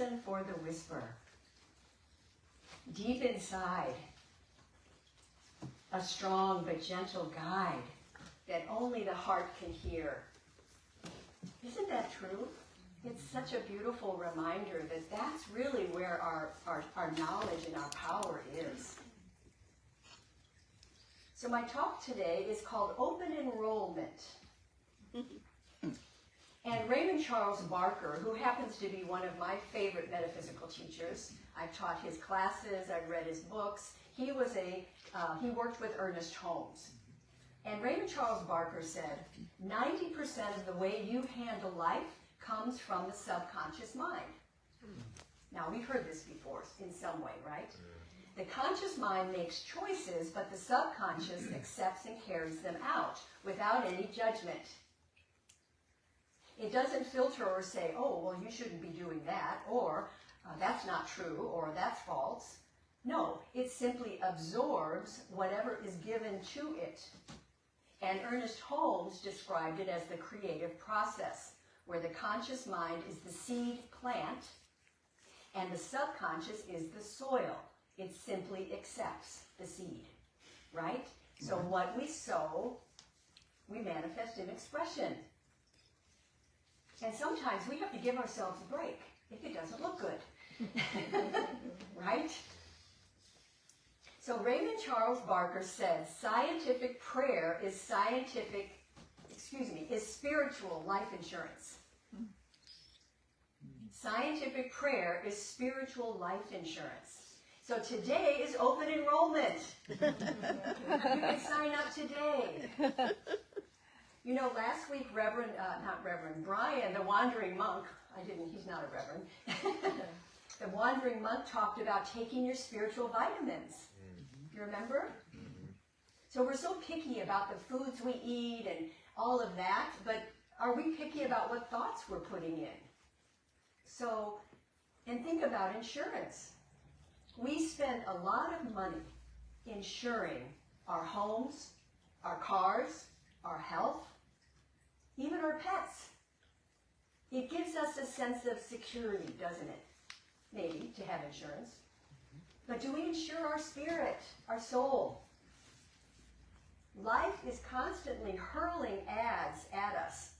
Listen for the whisper. Deep inside, a strong but gentle guide that only the heart can hear. Isn't that true? It's such a beautiful reminder that that's really where our knowledge and our power is. So my talk today is called Open Enrollment. And Raymond Charles Barker, who happens to be one of my favorite metaphysical teachers, I've taught his classes, I've read his books. He worked with Ernest Holmes. And Raymond Charles Barker said, 90% of the way you handle life comes from the subconscious mind. Now, we've heard this before in some way, right? The conscious mind makes choices, but the subconscious accepts and carries them out without any judgment. It doesn't filter or say, oh, well, you shouldn't be doing that, or that's not true, or that's false. No, it simply absorbs whatever is given to it. And Ernest Holmes described it as the creative process, where the conscious mind is the seed plant, and the subconscious is the soil. It simply accepts the seed, right? So what we sow, we manifest in expression. And sometimes we have to give ourselves a break if it doesn't look good, right? So Raymond Charles Barker said, scientific prayer is spiritual life insurance. Scientific prayer is spiritual life insurance. So today is open enrollment. You can sign up today. You know, last week, Brian, the wandering monk, he's not a reverend, the wandering monk talked about taking your spiritual vitamins. You remember? So we're so picky about the foods we eat and all of that, but are we picky about what thoughts we're putting in? So, and think about insurance. We spend a lot of money insuring our homes, our cars, our health, even our pets. It gives us a sense of security, doesn't it? Maybe, to have insurance. But do we insure our spirit, our soul? Life is constantly hurling ads at us.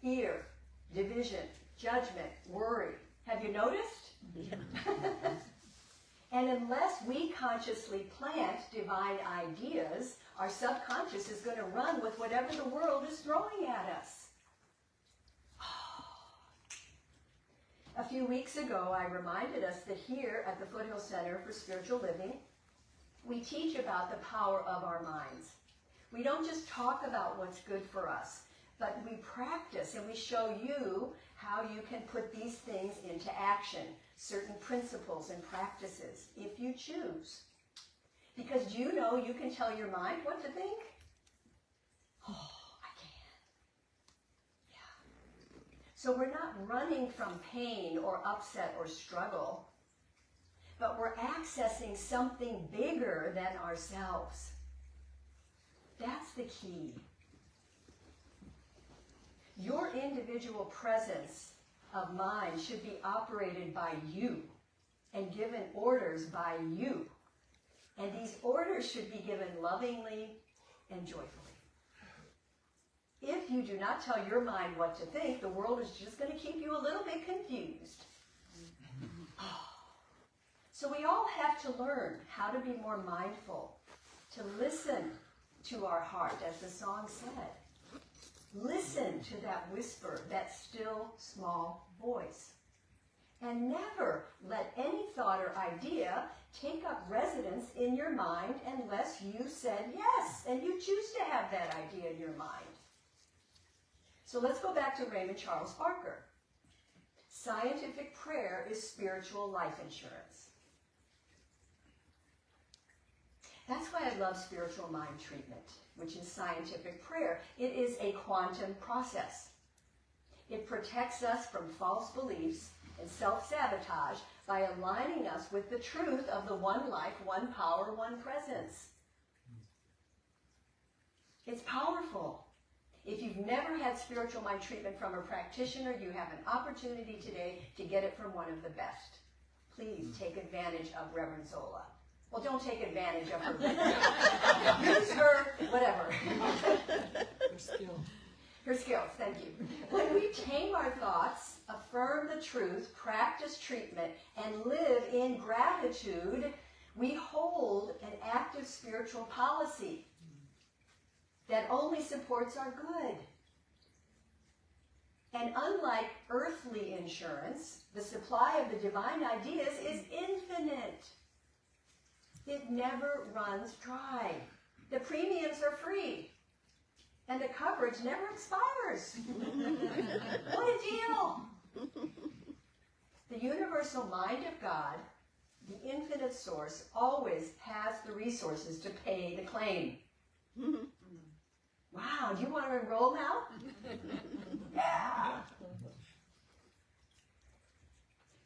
Fear, division, judgment, worry. Have you noticed? Yeah. And unless we consciously plant divine ideas, our subconscious is going to run with whatever the world is throwing at us. A few weeks ago, I reminded us that here at the Foothill Center for Spiritual Living, we teach about the power of our minds. We don't just talk about what's good for us, but we practice and we show you how you can put these things into action, certain principles and practices, if you choose. Because you know you can tell your mind what to think? Oh, I can. Yeah. So we're not running from pain or upset or struggle, but we're accessing something bigger than ourselves. That's the key. Your individual presence of mind should be operated by you and given orders by you. And these orders should be given lovingly and joyfully. If you do not tell your mind what to think, the world is just going to keep you a little bit confused. So we all have to learn how to be more mindful, to listen to our heart, as the song said. Listen to that whisper, that still, small voice. And never let any thought or idea take up residence in your mind unless you said yes, and you choose to have that idea in your mind. So let's go back to Raymond Charles Barker. Scientific prayer is spiritual life insurance. That's why I love spiritual mind treatment, which is scientific prayer. It is a quantum process. It protects us from false beliefs and self-sabotage by aligning us with the truth of the one life, one power, one presence. It's powerful. If you've never had spiritual mind treatment from a practitioner, you have an opportunity today to get it from one of the best. Please take advantage of Reverend Zola. Well, don't take advantage of her. Use her, whatever. Her skill. Her skills, thank you. When we tame our thoughts, affirm the truth, practice treatment, and live in gratitude, we hold an active spiritual policy that only supports our good. And unlike earthly insurance, the supply of the divine ideas is infinite. It never runs dry. The premiums are free. And the coverage never expires. What a deal! The universal mind of God, the infinite source, always has the resources to pay the claim. Wow, do you want to enroll now? Yeah!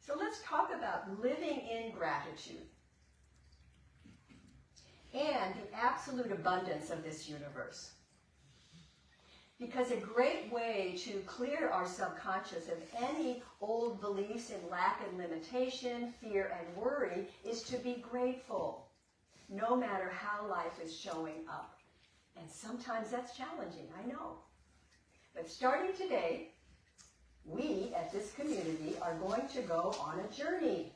So let's talk about living in gratitude and the absolute abundance of this universe. Because a great way to clear our subconscious of any old beliefs in lack and limitation, fear and worry is to be grateful, no matter how life is showing up. And sometimes that's challenging, I know. But starting today, we at this community are going to go on a journey.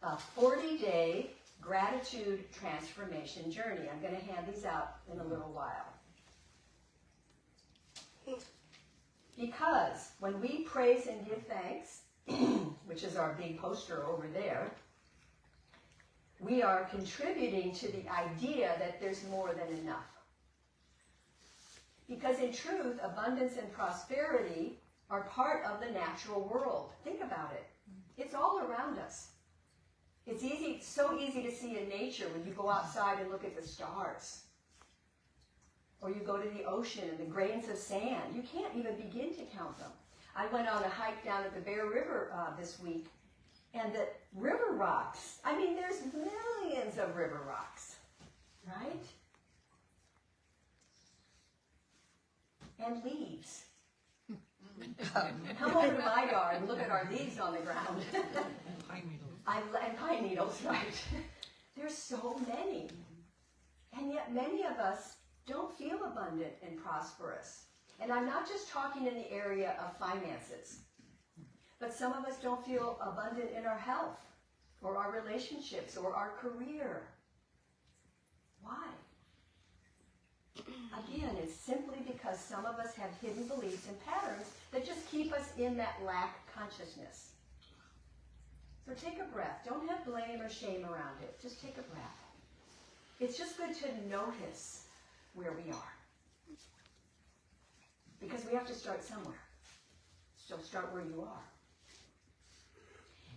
A 40-day gratitude transformation journey. I'm going to hand these out in a little while. Because when we praise and give thanks, which is our big poster over there, we are contributing to the idea that there's more than enough. Because in truth, abundance and prosperity are part of the natural world. Think about it. It's all around us. It's easy, so easy to see in nature when you go outside and look at the stars. Or you go to the ocean and the grains of sand. You can't even begin to count them. I went on a hike down at the Bear River this week, and the river rocks, I mean, there's millions of river rocks, right? And leaves. Come over to my yard and look at our leaves on the ground. Pine needles. And pine needles, right? There's so many. And yet many of us don't feel abundant and prosperous. And I'm not just talking in the area of finances, but some of us don't feel abundant in our health, or our relationships, or our career. Why? Again, it's simply because some of us have hidden beliefs and patterns that just keep us in that lack consciousness. So take a breath. Don't have blame or shame around it. Just take a breath. It's just good to notice where we are. Because we have to start somewhere. So start where you are.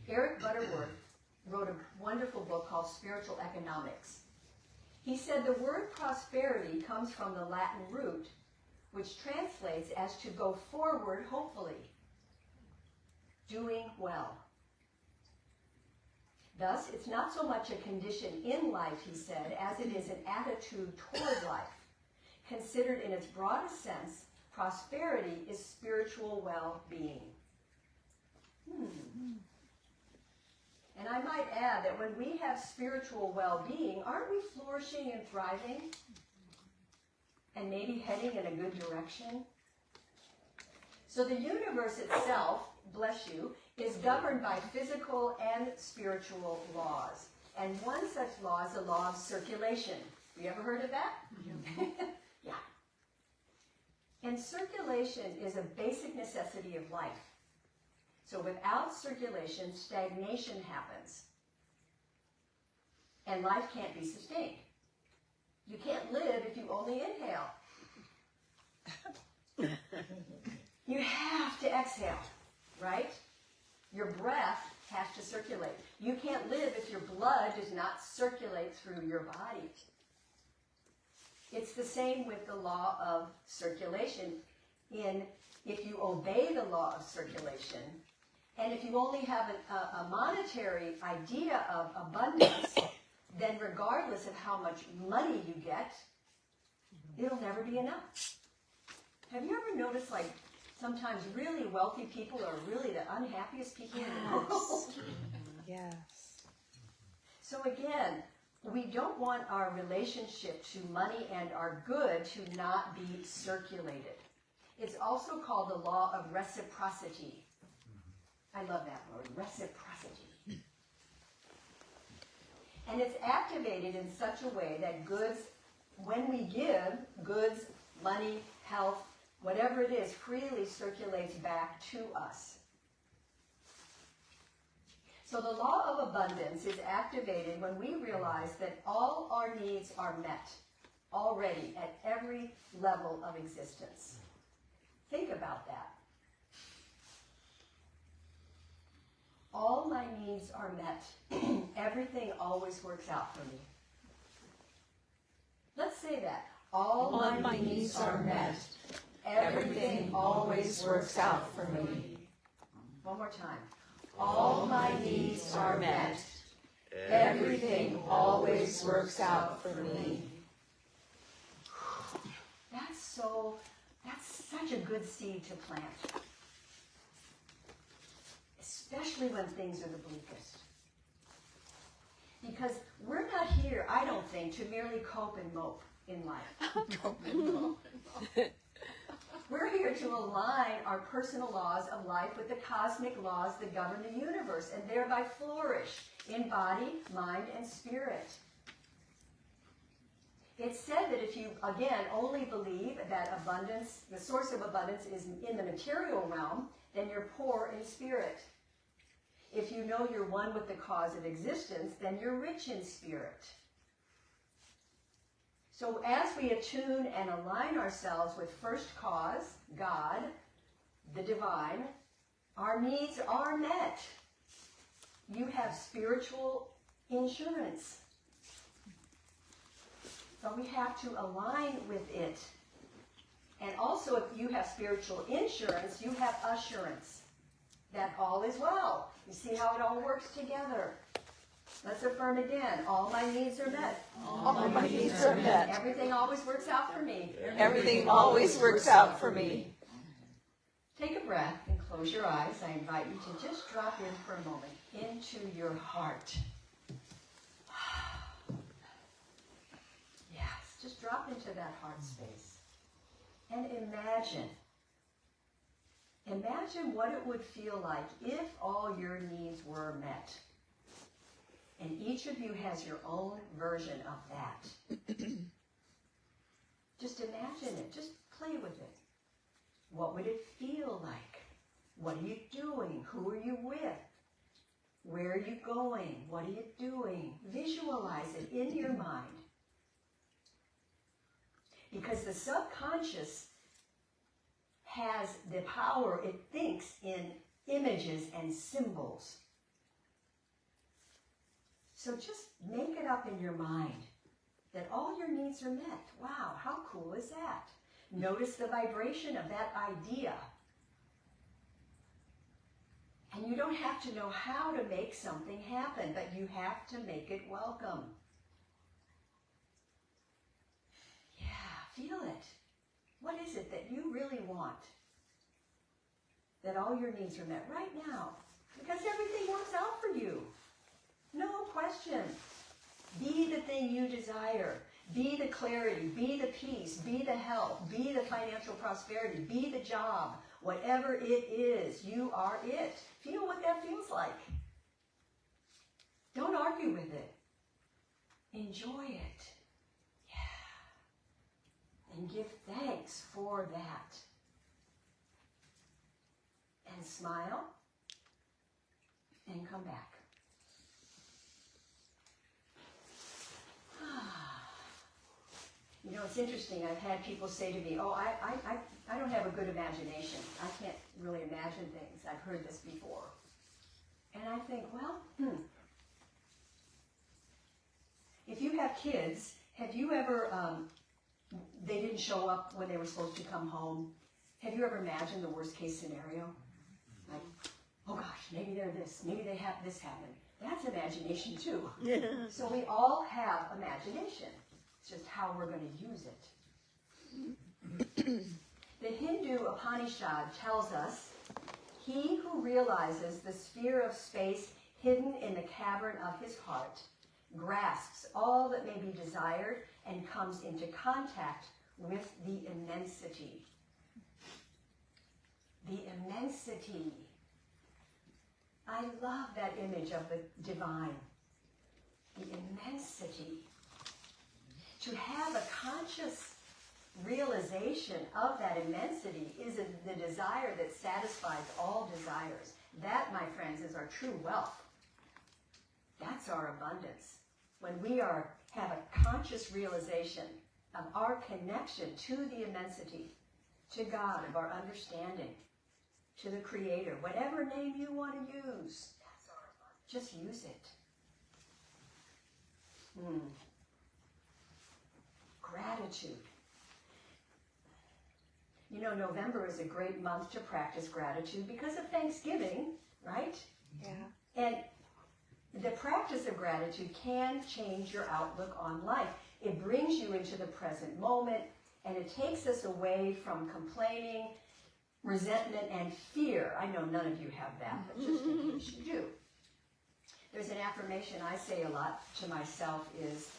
Eric Butterworth wrote a wonderful book called Spiritual Economics. He said the word prosperity comes from the Latin root, which translates as to go forward hopefully, doing well. Thus, it's not so much a condition in life, he said, as it is an attitude toward life. Considered in its broadest sense, prosperity is spiritual well-being. And I might add that when we have spiritual well-being, aren't we flourishing and thriving? And maybe heading in a good direction? So the universe itself, bless you, is governed by physical and spiritual laws. And one such law is the law of circulation. You ever heard of that? Yeah. And circulation is a basic necessity of life. So without circulation, stagnation happens. And life can't be sustained. You can't live if you only inhale. You have to exhale, right? Your breath has to circulate. You can't live if your blood does not circulate through your body. It's the same with the law of circulation. If you obey the law of circulation, and if you only have a monetary idea of abundance, then regardless of how much money you get, it'll never be enough. Have you ever noticed, like, sometimes really wealthy people are really the unhappiest people in the world? Yes. So again, we don't want our relationship to money and our good to not be circulated. It's also called the law of reciprocity. I love that word, reciprocity. And it's activated in such a way that goods, when we give, goods, money, health, whatever it is, freely circulates back to us. So the law of abundance is activated when we realize that all our needs are met already at every level of existence. Think about that. All my needs are met. Everything always works out for me. Let's say that. All my needs are met. Everything always works out for me. One more time. All my needs are met. Everything always works out for me. That's such a good seed to plant. Especially when things are the bleakest. Because we're not here, I don't think, to merely cope and mope in life. We're here to align our personal laws of life with the cosmic laws that govern the universe and thereby flourish in body, mind, and spirit. It's said that if you, again, only believe that abundance, the source of abundance is in the material realm, then you're poor in spirit. If you know you're one with the cause of existence, then you're rich in spirit. So as we attune and align ourselves with first cause, God, the divine, our needs are met. You have spiritual insurance. But we have to align with it. And also, if you have spiritual insurance, you have assurance that all is well. You see how it all works together. Let's affirm again. All my needs are met. All my needs are met. Everything always works out for me. Everything always works out for me. Take a breath and close your eyes. I invite you to just drop in for a moment into your heart. Yes, just drop into that heart space. And imagine what it would feel like if all your needs were met. And each of you has your own version of that. Just imagine it. Just play with it. What would it feel like? What are you doing? Who are you with? Where are you going? What are you doing? Visualize it in your mind. Because the subconscious has the power, it thinks in images and symbols. So just make it up in your mind that all your needs are met. Wow, how cool is that? Notice the vibration of that idea. And you don't have to know how to make something happen, but you have to make it welcome. Yeah, feel it. What is it that you really want? That all your needs are met right now. Because everything works out for you. No question. Be the thing you desire. Be the clarity. Be the peace. Be the health. Be the financial prosperity. Be the job. Whatever it is, you are it. Feel what that feels like. Don't argue with it. Enjoy it. Yeah. And give thanks for that. And smile. And come back. You know, it's interesting. I've had people say to me, oh, I don't have a good imagination. I can't really imagine things. I've heard this before. And I think, well, if you have kids, have you ever, they didn't show up when they were supposed to come home. Have you ever imagined the worst case scenario? Like, oh gosh, maybe they're this, maybe they have this happen. That's imagination too. Yeah. So we all have imagination. It's just how we're going to use it. The Hindu Upanishad tells us, he who realizes the sphere of space hidden in the cavern of his heart grasps all that may be desired and comes into contact with the immensity. The immensity. I love that image of the divine. The immensity. To have a conscious realization of that immensity is the desire that satisfies all desires. That, my friends, is our true wealth. That's our abundance. When we have a conscious realization of our connection to the immensity, to God, of our understanding, to the Creator, whatever name you want to use, that's our abundance. Just use it. Gratitude. You know, November is a great month to practice gratitude because of Thanksgiving, right? Yeah. And the practice of gratitude can change your outlook on life. It brings you into the present moment, and it takes us away from complaining, resentment, and fear. I know none of you have that, but just in case you do. There's an affirmation I say a lot to myself is,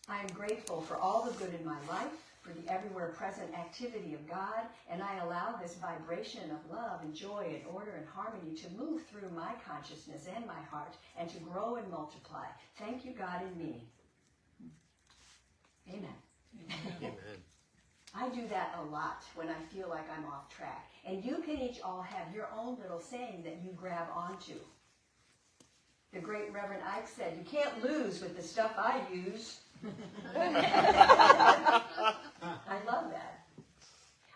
I am grateful for all the good in my life, for the everywhere present activity of God, and I allow this vibration of love and joy and order and harmony to move through my consciousness and my heart and to grow and multiply. Thank you, God, in me. Amen. Amen. I do that a lot when I feel like I'm off track. And you can each all have your own little saying that you grab onto. The great Reverend Ike said, you can't lose with the stuff I use. I love that.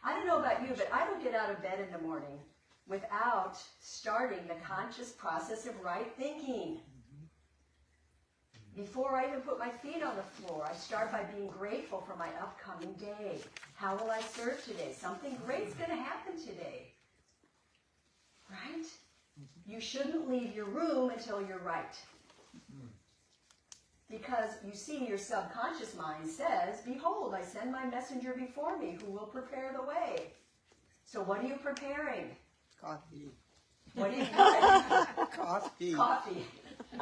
I don't know about you, but I don't get out of bed in the morning without starting the conscious process of right thinking. Before I even put my feet on the floor, I start by being grateful for my upcoming day. How will I serve today? Something great's going to happen today. Right? You shouldn't leave your room until you're right. Because you see, your subconscious mind says, behold, I send my messenger before me who will prepare the way. So what are you preparing? Coffee. What are you preparing? Coffee. Coffee.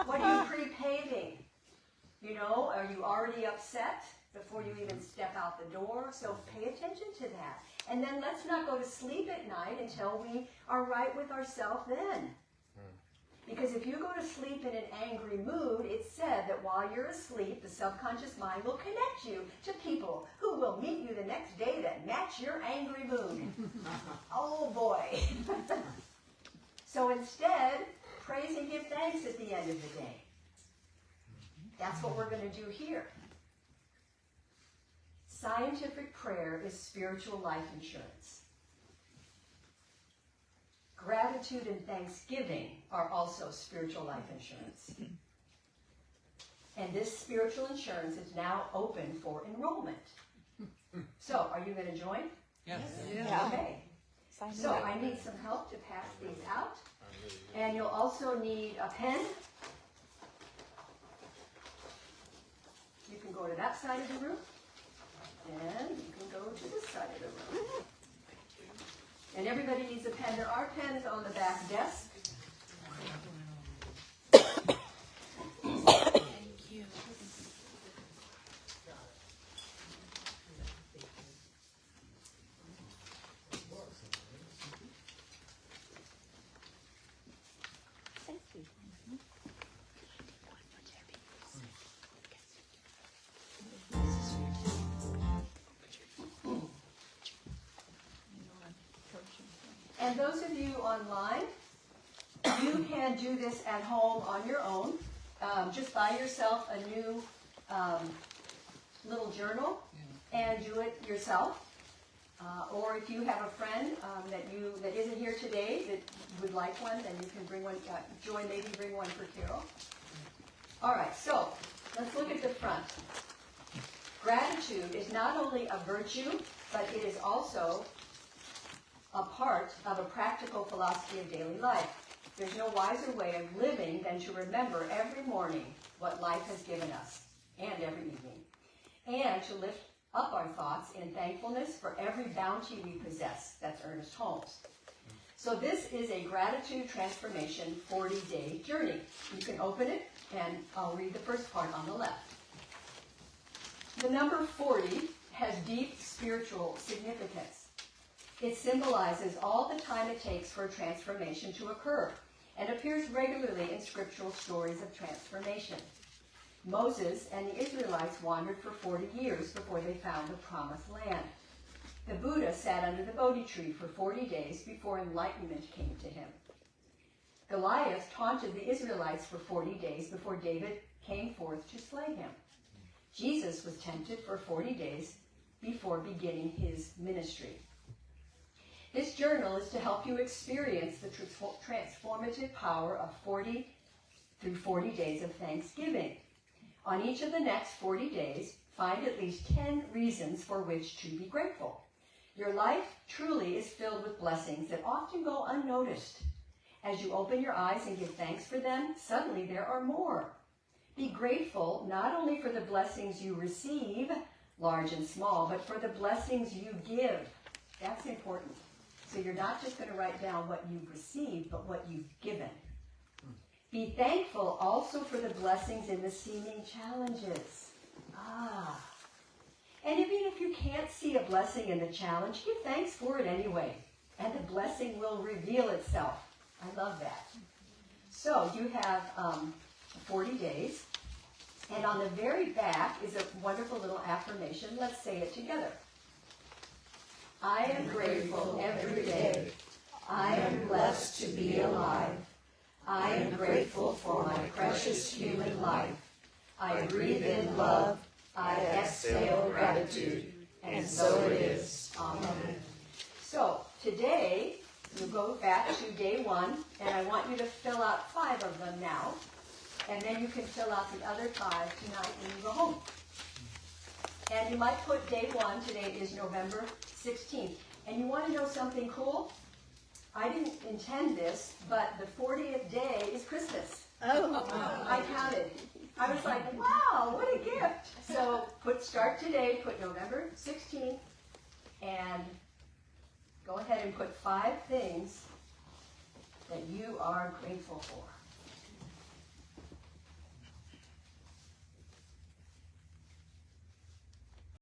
What are you pre-paving? You know, are you already upset before you even step out the door? So pay attention to that. And then let's not go to sleep at night until we are right with ourselves then. Because if you go to sleep in an angry mood, it's said that while you're asleep, the subconscious mind will connect you to people who will meet you the next day that match your angry mood. Oh boy. So instead, praise and give thanks at the end of the day. That's what we're going to do here. Scientific prayer is spiritual life insurance. Gratitude and thanksgiving are also spiritual life insurance. And this spiritual insurance is now open for enrollment. So, are you going to join? Yes. Yeah. Okay. Sign So, me up. I need some help to pass these out. And you'll also need a pen. You can go to that side of the room. And you can go to this side of the room. And everybody needs a pen. There are pens on the back desk. Thank you. And those of you online, you can do this at home on your own. Just buy yourself a new little journal and do it yourself. Or if you have a friend that isn't here today that would like one, then you can bring one. Joy, maybe bring one for Carol. All right, so let's look at the front. Gratitude is not only a virtue, but it is also a part of a practical philosophy of daily life. There's no wiser way of living than to remember every morning what life has given us, and every evening, and to lift up our thoughts in thankfulness for every bounty we possess. That's Ernest Holmes. So this is a gratitude transformation 40-day journey. You can open it, and I'll read the first part on the left. The number 40 has deep spiritual significance. It symbolizes all the time it takes for a transformation to occur and appears regularly in scriptural stories of transformation. Moses and the Israelites wandered for 40 years before they found the promised land. The Buddha sat under the Bodhi tree for 40 days before enlightenment came to him. Goliath taunted the Israelites for 40 days before David came forth to slay him. Jesus was tempted for 40 days before beginning his ministry. This journal is to help you experience the transformative power of 40 through 40 days of Thanksgiving. On each of the next 40 days, find at least 10 reasons for which to be grateful. Your life truly is filled with blessings that often go unnoticed. As you open your eyes and give thanks for them, suddenly there are more. Be grateful not only for the blessings you receive, large and small, but for the blessings you give. That's important. So you're not just going to write down what you've received, but what you've given. Be thankful also for the blessings in the seeming challenges. And even if you can't see a blessing in the challenge, give thanks for it anyway. And the blessing will reveal itself. I love that. So you have 40 days. And on the very back is a wonderful little affirmation. Let's say it together. I am grateful every day. I am blessed to be alive. I am grateful for my precious human life. I breathe in love. I exhale gratitude. And so it is. Amen. So today, we'll go back to day 1, and I want you to fill out 5 of them now. And then you can fill out the other 5 tonight when you go home. And you might put day 1, today is November 16th. And you want to know something cool? I didn't intend this, but the 40th day is Christmas. Oh. I counted. I was like, wow, what a gift. So start today, put November 16th, and go ahead and put 5 things that you are grateful for.